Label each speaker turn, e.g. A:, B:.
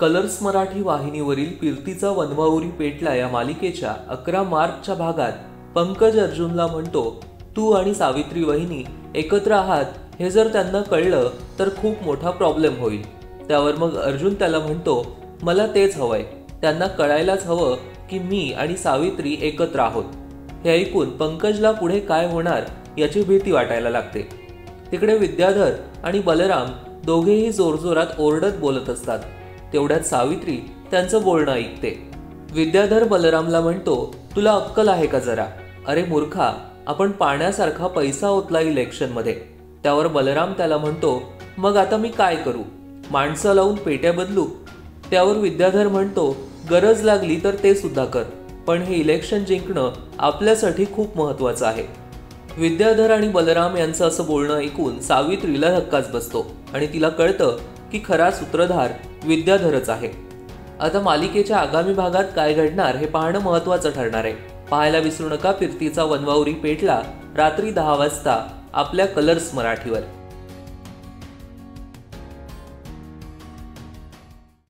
A: Colours Marathi वाहिनीवरील कीर्तीचा वनवाउरी पेटला या मालिकेच्या 11 मार्चच्या भागात पंकज अर्जुनला म्हणतो, तू आणि सावित्री वहिनी एकत्र आहात हे जर त्यांना कळलं तर खूप मोठा प्रॉब्लेम होईल। त्यावर मग अर्जुन त्याला म्हणतो, मला तेच हवंय, त्यांना कळायलाच हवं की मी आणि सावित्री एकत्र आहोत। हे ऐकून पंकजला पुढे काय होणार याची भीती वाटायला लागते। तिकडे विद्याधर आणि बलराम दोघेही जोरजोरात ओरडत बोलत असतात। तेवढ्यात सावित्री त्यांचं बोलणं ऐकते। विद्याधर बलरामला म्हणतो, तुला अक्कल आहे का जरा? अरे मूर्खा, आपण पाण्यासारखा पैसा ओतला इलेक्शन मध्ये। त्यावर बलराम त्याला म्हणतो, मग आता मी काय करू? माणसं लावून पेट्या बदलू? त्यावर विद्याधर म्हणतो, गरज लागली तर ते सुद्धा कर, पण हे इलेक्शन जिंकणं आपल्यासाठी खूप महत्वाचं आहे। विद्याधर आणि बलराम यांचं असं बोलणं ऐकून सावित्रीला धक्काच बसतो आणि तिला कळतं की खरा सूत्रधार विद्याधरच आहे। आता मालिकेच्या आगामी भागात काय घडणार हे पाहणं महत्त्वाचं ठरणार आहे। पाहायला विसरू नका कीर्तीचा वनवाउरी पेटला रात्री 10 वाजता आपल्या कलर्स मराठीवर।